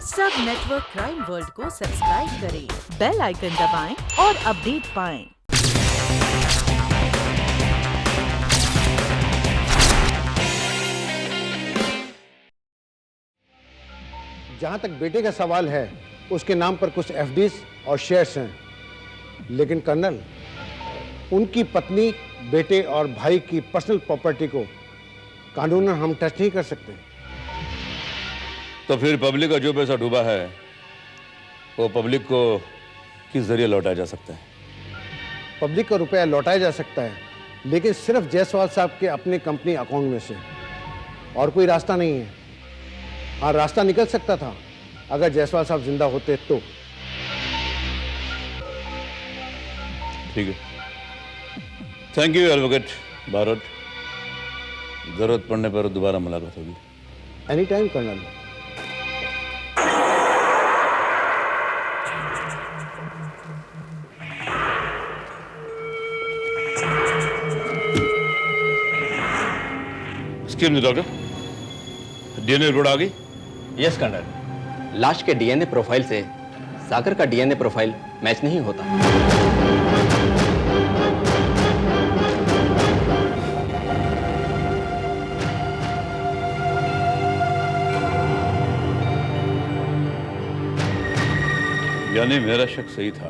सब network crime world को subscribe करें, बेल आइकन दबाएं और अपडेट पाएं। जहाँ तक बेटे का सवाल है, उसके नाम पर कुछ एफडीज और शेयर्स हैं, लेकिन कर्नल, उनकी पत्नी, बेटे और भाई की पर्सनल प्रॉपर्टी को कानूनन हम टच नहीं कर सकते। तो फिर पब्लिक का जो पैसा डूबा है वो पब्लिक को किस जरिए लौटाया जा सकता है? पब्लिक का रुपया लौटाया जा सकता है, लेकिन सिर्फ जायसवाल साहब के अपने कंपनी अकाउंट में से, और कोई रास्ता नहीं है। हाँ, रास्ता निकल सकता था अगर जायसवाल साहब जिंदा होते तो। ठीक है, थैंक यू एडवोकेट भारत। जरूरत पड़ने पर दोबारा मुलाकात होगी। Any time colonel. Excuse me doctor, DNA report आ गई? यस कर्नल, लाश के डीएनए प्रोफाइल से सागर का डीएनए प्रोफाइल मैच नहीं होता। यानी मेरा शक सही था,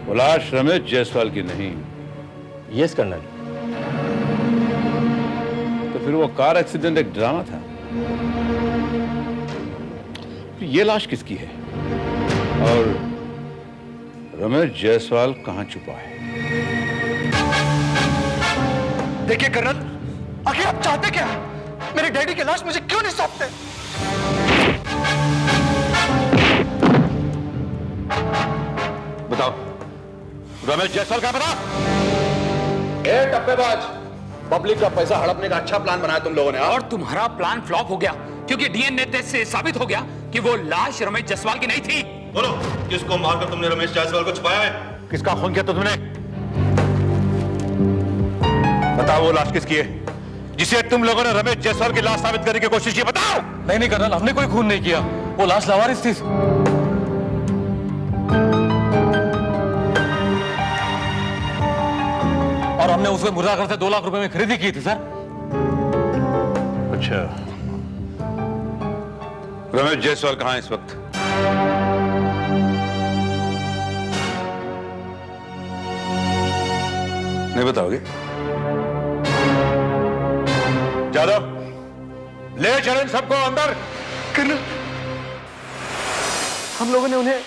वो लाश रमेश जायसवाल की नहीं। Yes colonel. तो फिर वो कार एक्सीडेंट एक ड्रामा था। ये लाश किसकी है और रमेश जायसवाल कहां छुपा है? देखिए कर्नल, आखिर आप चाहते क्या? मेरे डैडी की लाश मुझे क्यों नहीं सौंपते? बताओ, रमेश जायसवाल का पता? टप्पेबाज, पब्लिक का पैसा हड़पने का अच्छा प्लान बनाया तुम लोगों ने। और तुम्हारा प्लान फ्लॉप हो गया क्योंकि डीएनए टेस्ट से साबित हो गया कि वो लाश रमेश जायसवाल की नहीं थी। बोलो, किसको मारकर तुमने रमेश जायसवाल को छुपाया है? किसका खून किया तुमने? बताओ, वो लाश किसकी है जिसे तुम लोगों ने रमेश जायसवाल की लाश साबित करने की कोशिश की? बताओ। नहीं कर्नल, हमने कोई खून नहीं किया। वो लाश लावारिस थी। और हमने उसको मुर्दा घर से 2 लाख रुपए में खरीदी की थी सर। अच्छा, रमेश जायसवाल कहां है इस वक्त? नहीं बताओगे? जादव, ले चलें सबको अंदर। कर्नल, हम लोगों ने उन्हें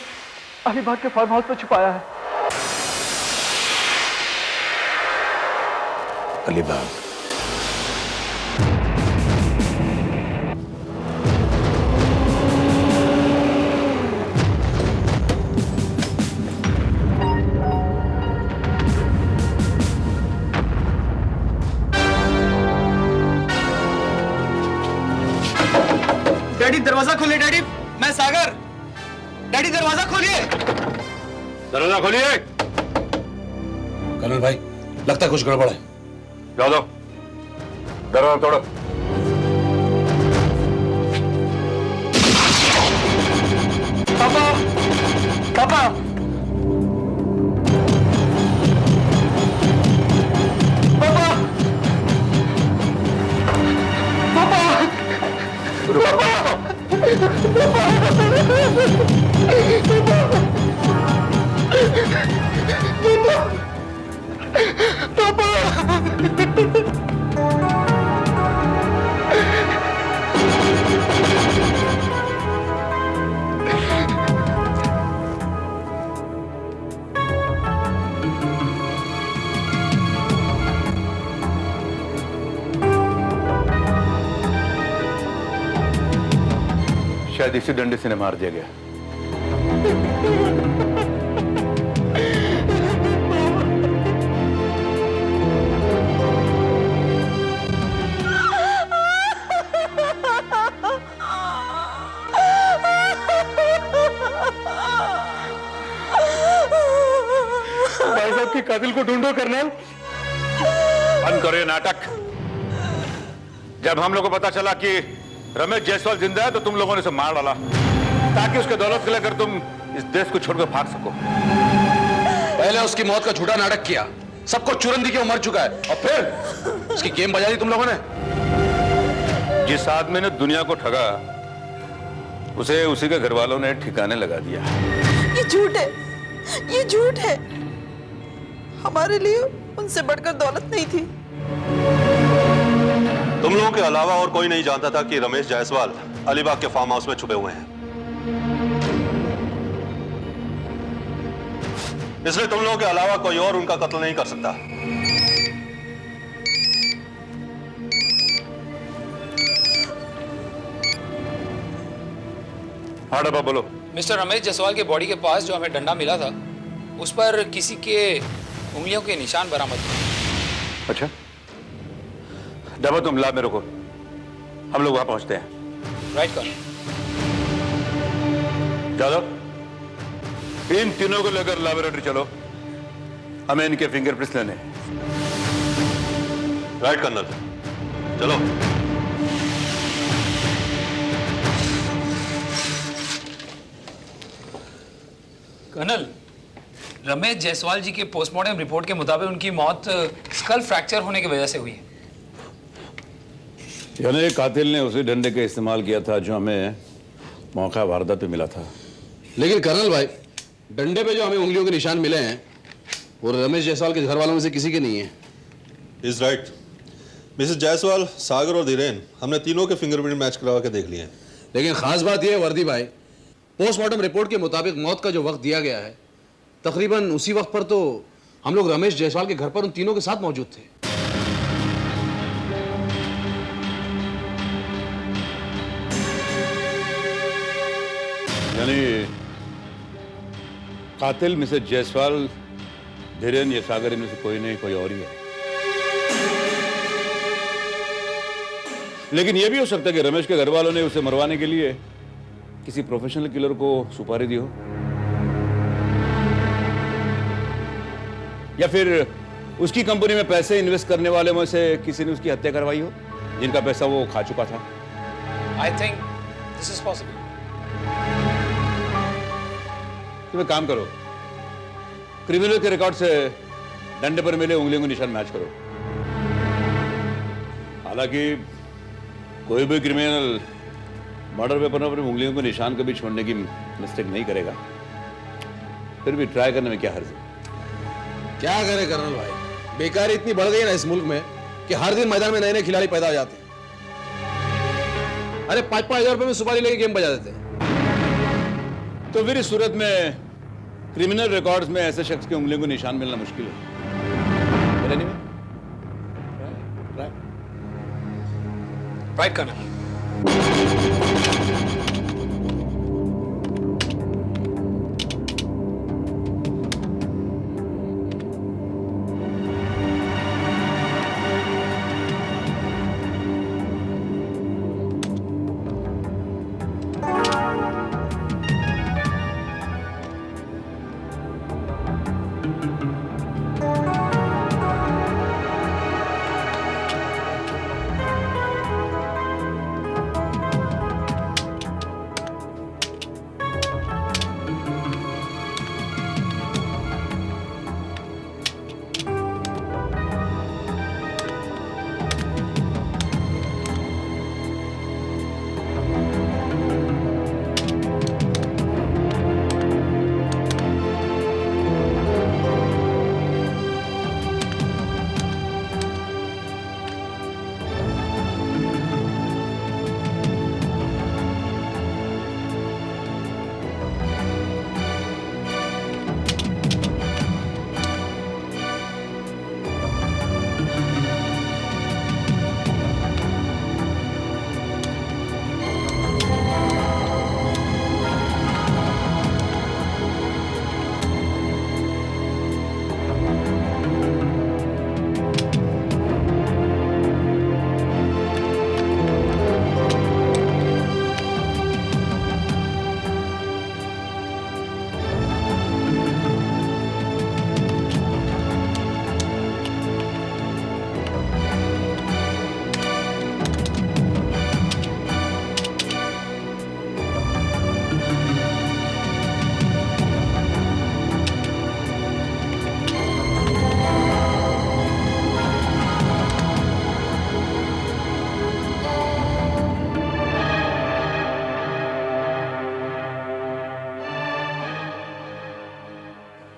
अलीबाग के फार्म हाउस पर छुपाया है। अलीबाग? डैडी दरवाजा खोलिए। डैडी, मैं सागर। डैडी दरवाजा खोलिए। दरवाजा खोलिए। कर्नल भाई, लगता है कुछ गड़बड़ है। जादव, दरवाजा तोड़ो। पापा, पापा, पापा, शायद इसी डंडे से ने मार दिया गया। के कातिल को ढूंढो कर्नल। बंद करो ये नाटक। जब हम लोग को पता चला कि रमेश जायसवाल जिंदा है तो तुम लोगों ने उसे मार डाला ताकि उसके दौलत के लिए अगर तुम इस देश को छोड़कर भाग सको। पहले उसकी मौत का झूठा नाटक किया, सबको चूरन दी कि वो मर चुका है, और फिर उसकी गेम बजा दी तुम लोगों ने। जिस आदमी ने दुनिया को ठगा उसे उसी के घर वालों ने ठिकाने लगा दिया। ये झूठ है, ये झूठ है। हमारे लिए उनसे बढ़कर दौलत नहीं थी। तुम लोगों के अलावा और कोई नहीं जानता था कि रमेश जायसवाल अलीबाग के फार्म हाउस में छुपे हुए हैं, इसलिए तुम लोगों के अलावा कोई और उनका कत्ल नहीं कर सकता। हाँ डब्बा बोलो। मिस्टर रमेश जायसवाल के बॉडी के पास जो हमें डंडा मिला था उस पर किसी के उंगलियों के निशान बरामद हुए। अच्छा डब्बा तुम लैब में रुको, हम लोग वहां पहुंचते हैं। Right colonel. जादव इन तीनों को लेकर लैबोरेटरी चलो, हमें इनके फिंगरप्रिंट्स लेने हैं। राइट कर्नल, चलो। कर्नल, रमेश जायसवाल जी के पोस्टमार्टम रिपोर्ट के मुताबिक उनकी मौत स्कल फ्रैक्चर होने की वजह से हुई है। यानी कातिल ने उसी डंडे का इस्तेमाल किया था जो हमें मौका वारदात पे मिला था। लेकिन कर्नल भाई, डंडे पे जो हमें उंगलियों के निशान मिले हैं वो रमेश जायसवाल के घर वालों में से किसी के नहीं है। Is right. मिसेस जायसवाल, सागर और धीरेन, हमने तीनों के फिंगरप्रिंट मैच करवा के देख लिए हैं। लेकिन खास बात यह है वर्दी भाई, पोस्टमार्टम रिपोर्ट के मुताबिक मौत का जो वक्त दिया गया है तकरीबन उसी वक्त पर तो हम लोग रमेश जायसवाल के घर पर उन तीनों के साथ मौजूद थे। यानी कातिल मिसेस जायसवाल, धीरेन या सागर इनमें से कोई नहीं कोई और ही है। लेकिन यह भी हो सकता है कि रमेश के घर वालों ने उसे मरवाने के लिए किसी प्रोफेशनल किलर को सुपारी दी हो, या फिर उसकी कंपनी में पैसे इन्वेस्ट करने वाले में से किसी ने उसकी हत्या करवाई हो जिनका पैसा वो खा चुका था। I think this is possible. तुम एक काम करो, क्रिमिनल के रिकॉर्ड से डंडे पर मिले उंगलियों के निशान मैच करो। हालांकि कोई भी क्रिमिनल मर्डर वेपन पर उंगलियों के निशान कभी छोड़ने की मिस्टेक नहीं करेगा, फिर भी ट्राई करने में क्या हर्ज है। क्या करे कर्नल भाई, बेकारी इतनी बढ़ गई है ना इस मुल्क में कि हर दिन मैदान में नए नए खिलाड़ी पैदा हो जाते हैं। अरे 5,000 रुपए में सुपारी लेके गेम बजा देते हैं। तो फिर इस सूरत में क्रिमिनल रिकॉर्ड्स में ऐसे शख्स के उंगलियों को निशान मिलना मुश्किल है। Right colonel.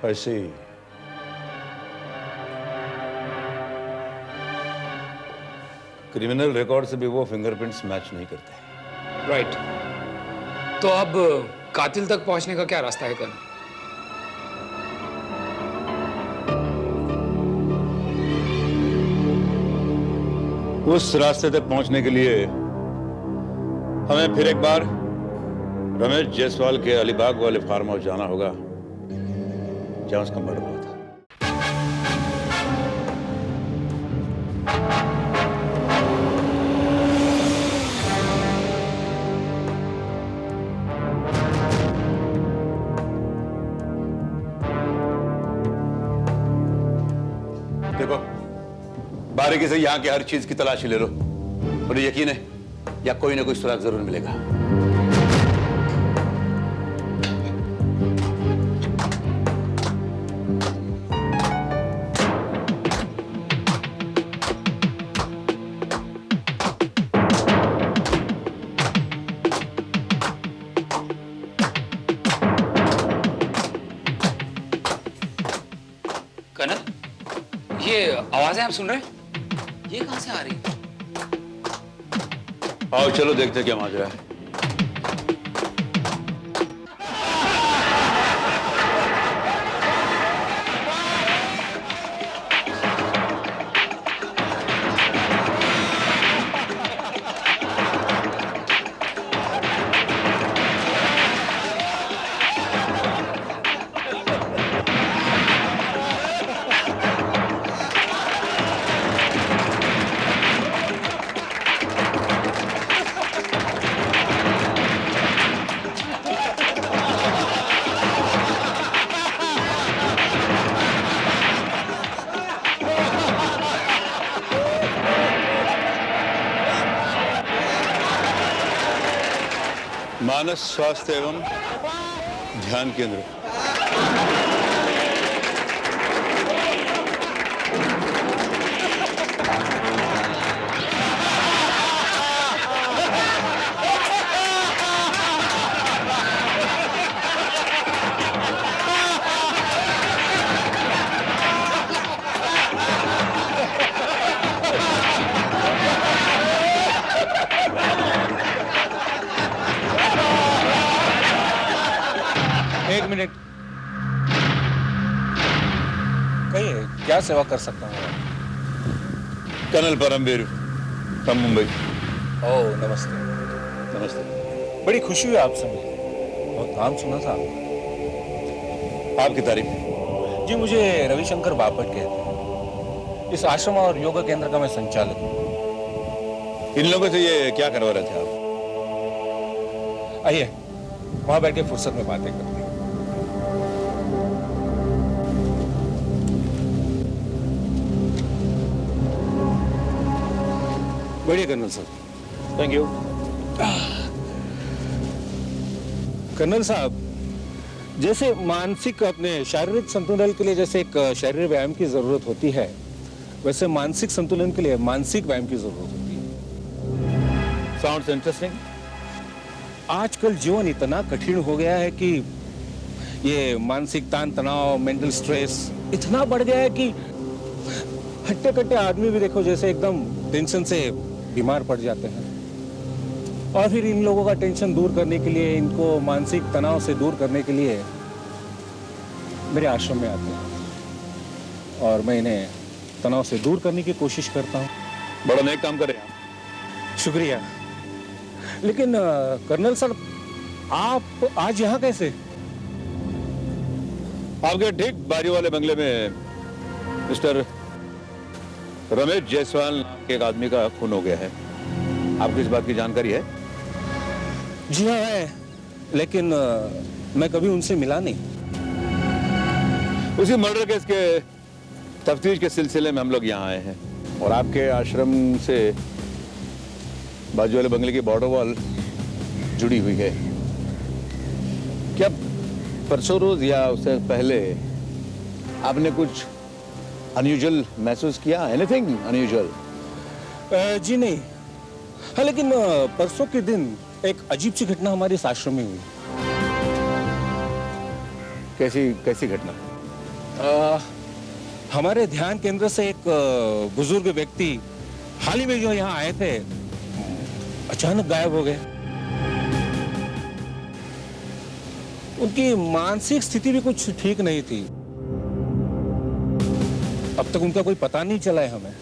ऐसे ही क्रिमिनल रिकॉर्ड से भी वो फिंगरप्रिंट्स मैच नहीं करते। राइट। तो अब कातिल तक पहुंचने का क्या रास्ता है कर्नल? उस रास्ते तक पहुंचने के लिए हमें फिर एक बार रमेश जायसवाल के अलीबाग वाले फार्म हाउस जाना होगा जहां उसका मर्डर हुआ था। देखो, बारीकी से यहां की हर चीज की तलाशी ले लो। मुझे यकीन है या कोई ना कोई सुराग जरूर मिलेगा। कर्नल, ये आवाजें आप सुन रहे हैं? ये कहां से आ रही है? आओ चलो देखते क्या माजरा है। मानस स्वास्थ्य एवं ध्यान केंद्र। एक मिनट, कहिए क्या सेवा कर सकता हूँ? Colonel Paramvir from Mumbai. Oh नमस्ते। नमस्ते। बड़ी खुशी हुई आपसे मिलकर, बहुत नाम सुना था आपकी तारीफ। जी, मुझे रविशंकर बापट कहते हैं। इस आश्रम और योगा केंद्र का मैं संचालक हूँ। इन लोगों से ये क्या करवा रहे थे आप? आइए वहां बैठ के फुर्सत में बातें करते हैं। बढ़िया कर्नल साहब। Thank you. कर्नल साहब, जैसे मानसिक अपने शारीरिक संतुलन के लिए जैसे एक शारीरिक व्यायाम की जरूरत होती है, वैसे मानसिक संतुलन के लिए मानसिक व्यायाम की जरूरत होती है। Sounds interesting. आजकल जीवन इतना कठिन हो गया है कि ये मानसिक तान तनाव, मेंटल स्ट्रेस इतना बढ़ गया है कि हट्टे कट्टे आदमी भी देखो जैसे एकदम टेंशन से बीमार पड़ जाते हैं। और फिर इन लोगों का टेंशन दूर करने के लिए, इनको मानसिक तनाव से दूर करने के लिए मेरे आश्रम में आते हैं और मैं इन्हें तनाव से दूर करने की कोशिश करता हूँ। बड़ा नेक काम कर रहे हैं आप। शुक्रिया। लेकिन कर्नल सर, आप आज यहाँ कैसे? आपके ठीक बारी वाले बंगले में मिस्टर रमेश जायसवाल नाम के एक आदमी का खून हो गया है। आपको इस बात की जानकारी है? जी हाँ है, लेकिन मैं कभी उनसे मिला नहीं। उसी मर्डर केस के तफ्तीश के सिलसिले में हम लोग यहाँ आए हैं और आपके आश्रम से बाजू वाले बंगले की बॉर्डर वॉल जुड़ी हुई है। क्या परसों रोज या उससे पहले आपने कुछ अनयूजुअल महसूस किया? Anything unusual? जी नहीं। हाँ, लेकिन परसों के दिन एक अजीब सी घटना हमारे इस आश्रम में हुई। कैसी घटना? हमारे ध्यान केंद्र से एक बुजुर्ग व्यक्ति हाल ही में जो यहाँ आए थे अचानक गायब हो गए। उनकी मानसिक स्थिति भी कुछ ठीक नहीं थी। अब तक उनका कोई पता नहीं चला है हमें।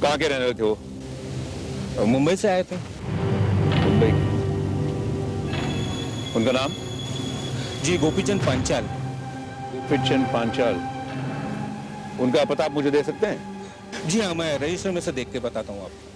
कहाँ के रहने वाले थे वो? मुंबई से आए थे। मुंबई। उनका नाम? जी गोपीचंद पांचाल। गोपीचंद पांचाल। उनका पता आप मुझे दे सकते हैं? जी हाँ, मैं रजिस्टर में से देख के बताता हूँ आपको।